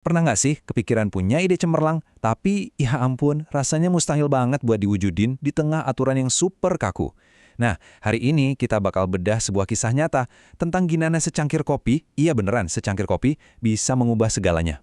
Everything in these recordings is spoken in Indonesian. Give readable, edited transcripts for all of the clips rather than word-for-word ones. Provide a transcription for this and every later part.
Pernah nggak sih kepikiran punya ide cemerlang, tapi ya ampun, rasanya mustahil banget buat diwujudin di tengah aturan yang super kaku. Nah, hari ini kita bakal bedah sebuah kisah nyata tentang gimana secangkir kopi, iya beneran secangkir kopi, bisa mengubah segalanya.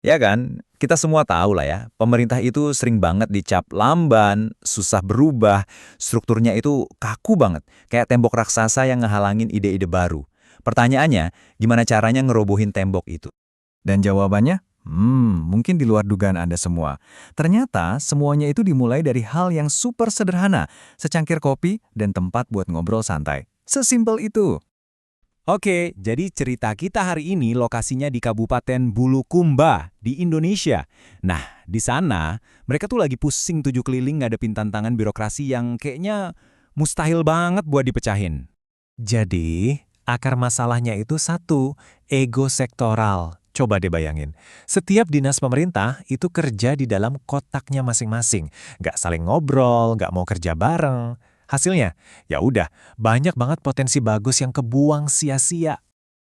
Ya kan, kita semua tahu lah ya, pemerintah itu sering banget dicap lamban, susah berubah, strukturnya itu kaku banget, kayak tembok raksasa yang ngehalangin ide-ide baru. Pertanyaannya, gimana caranya ngerobohin tembok itu? Dan jawabannya, mungkin di luar dugaan Anda semua. Ternyata semuanya itu dimulai dari hal yang super sederhana, secangkir kopi dan tempat buat ngobrol santai. Sesimpel itu. Oke, jadi cerita kita hari ini lokasinya di Kabupaten Bulukumba di Indonesia. Nah, di sana mereka tuh lagi pusing tujuh keliling ngadepin tantangan birokrasi yang kayaknya mustahil banget buat dipecahin. Jadi, akar masalahnya itu satu, ego sektoral. Coba deh bayangin, setiap dinas pemerintah itu kerja di dalam kotaknya masing-masing. Nggak saling ngobrol, nggak mau kerja bareng. Hasilnya, ya udah, banyak banget potensi bagus yang kebuang sia-sia.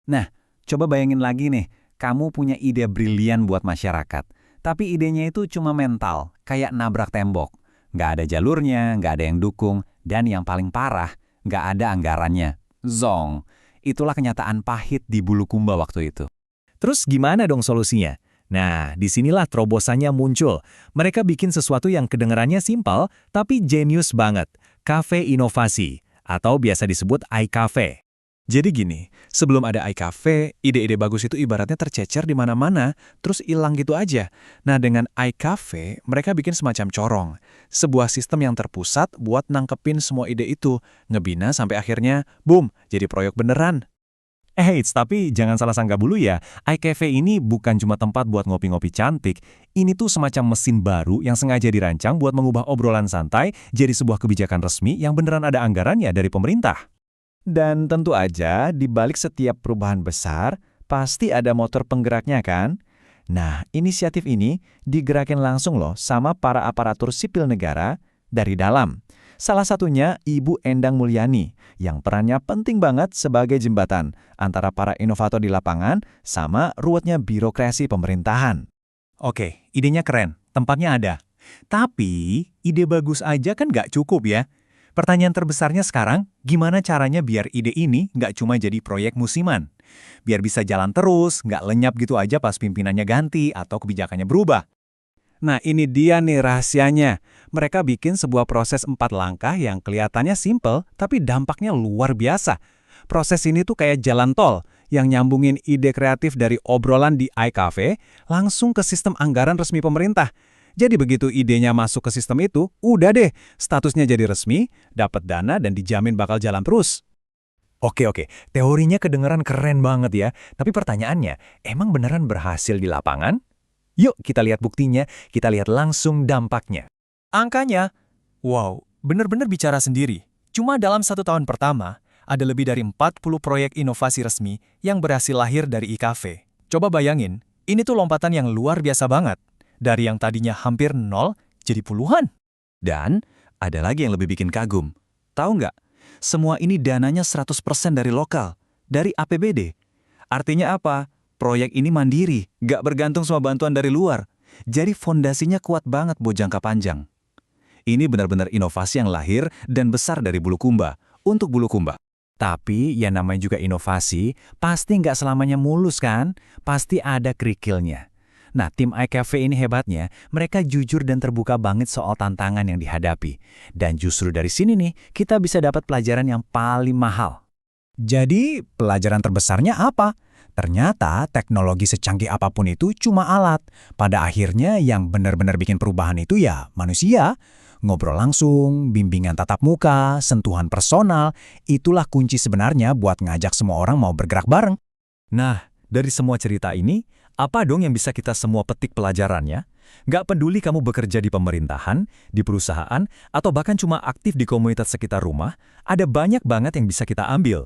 Nah, coba bayangin lagi nih, kamu punya ide brilian buat masyarakat, tapi idenya itu cuma mental, kayak nabrak tembok. Nggak ada jalurnya, nggak ada yang dukung, dan yang paling parah, nggak ada anggarannya. Zong, itulah kenyataan pahit di Bulukumba waktu itu. Terus gimana dong solusinya? Nah, disinilah terobosannya muncul. Mereka bikin sesuatu yang kedengarannya simpel, tapi jenius banget. Cafe Inovasi, atau biasa disebut iCafe. Jadi gini, sebelum ada iCafe, ide-ide bagus itu ibaratnya tercecer di mana-mana, terus hilang gitu aja. Nah, dengan iCafe, mereka bikin semacam corong. Sebuah sistem yang terpusat buat nangkepin semua ide itu, ngebina sampai akhirnya, boom, jadi proyek beneran. Tapi jangan salah sangka dulu ya, iCafe ini bukan cuma tempat buat ngopi-ngopi cantik, ini tuh semacam mesin baru yang sengaja dirancang buat mengubah obrolan santai jadi sebuah kebijakan resmi yang beneran ada anggarannya dari pemerintah. Dan tentu aja, di balik setiap perubahan besar, pasti ada motor penggeraknya kan? Nah, inisiatif ini digerakin langsung loh sama para aparatur sipil negara dari dalam. Salah satunya Ibu Endang Mulyani, yang perannya penting banget sebagai jembatan antara para inovator di lapangan sama ruwetnya birokrasi pemerintahan. Oke, idenya keren, tempatnya ada. Tapi, ide bagus aja kan nggak cukup ya. Pertanyaan terbesarnya sekarang, gimana caranya biar ide ini nggak cuma jadi proyek musiman? Biar bisa jalan terus, nggak lenyap gitu aja pas pimpinannya ganti atau kebijakannya berubah. Nah, ini dia nih rahasianya. Mereka bikin sebuah proses 4 langkah yang kelihatannya simple, tapi dampaknya luar biasa. Proses ini tuh kayak jalan tol, yang nyambungin ide kreatif dari obrolan di iCafe langsung ke sistem anggaran resmi pemerintah. Jadi begitu idenya masuk ke sistem itu, udah deh, statusnya jadi resmi, dapat dana dan dijamin bakal jalan terus. Oke, teorinya kedengeran keren banget ya. Tapi pertanyaannya, emang beneran berhasil di lapangan? Yuk kita lihat buktinya, kita lihat langsung dampaknya. Angkanya, wow, bener-bener bicara sendiri. Cuma dalam 1 tahun pertama, ada lebih dari 40 proyek inovasi resmi yang berhasil lahir dari iCafe. Coba bayangin, ini tuh lompatan yang luar biasa banget. Dari yang tadinya hampir 0, jadi puluhan. Dan ada lagi yang lebih bikin kagum. Tahu nggak? Semua ini dananya 100% dari lokal, dari APBD. Artinya apa? Proyek ini mandiri, nggak bergantung sama bantuan dari luar. Jadi fondasinya kuat banget buat jangka panjang. Ini benar-benar inovasi yang lahir dan besar dari Bulukumba, untuk Bulukumba. Tapi yang namanya juga inovasi, pasti nggak selamanya mulus kan? Pasti ada kerikilnya. Nah, tim iCafe ini hebatnya, mereka jujur dan terbuka banget soal tantangan yang dihadapi. Dan justru dari sini nih, kita bisa dapat pelajaran yang paling mahal. Jadi, pelajaran terbesarnya apa? Ternyata teknologi secanggih apapun itu cuma alat. Pada akhirnya yang benar-benar bikin perubahan itu ya manusia. Ngobrol langsung, bimbingan tatap muka, sentuhan personal, itulah kunci sebenarnya buat ngajak semua orang mau bergerak bareng. Nah, dari semua cerita ini, apa dong yang bisa kita semua petik pelajarannya? Nggak peduli kamu bekerja di pemerintahan, di perusahaan, atau bahkan cuma aktif di komunitas sekitar rumah, ada banyak banget yang bisa kita ambil.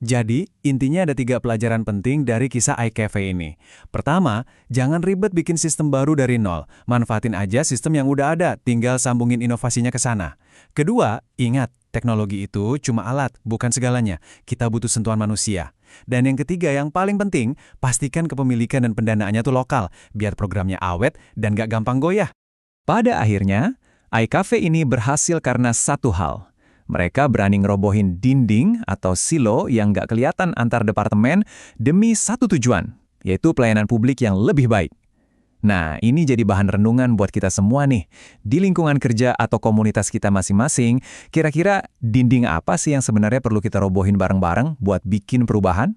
Jadi, intinya ada 3 pelajaran penting dari kisah iCafe ini. Pertama, jangan ribet bikin sistem baru dari nol. Manfaatin aja sistem yang udah ada, tinggal sambungin inovasinya ke sana. Kedua, ingat, teknologi itu cuma alat, bukan segalanya. Kita butuh sentuhan manusia. Dan yang ketiga yang paling penting, pastikan kepemilikan dan pendanaannya tuh lokal, biar programnya awet dan gak gampang goyah. Pada akhirnya, iCafe ini berhasil karena satu hal. Mereka berani ngerobohin dinding atau silo yang gak kelihatan antar departemen demi satu tujuan, yaitu pelayanan publik yang lebih baik. Nah, ini jadi bahan renungan buat kita semua nih. Di lingkungan kerja atau komunitas kita masing-masing, kira-kira dinding apa sih yang sebenarnya perlu kita robohin bareng-bareng buat bikin perubahan?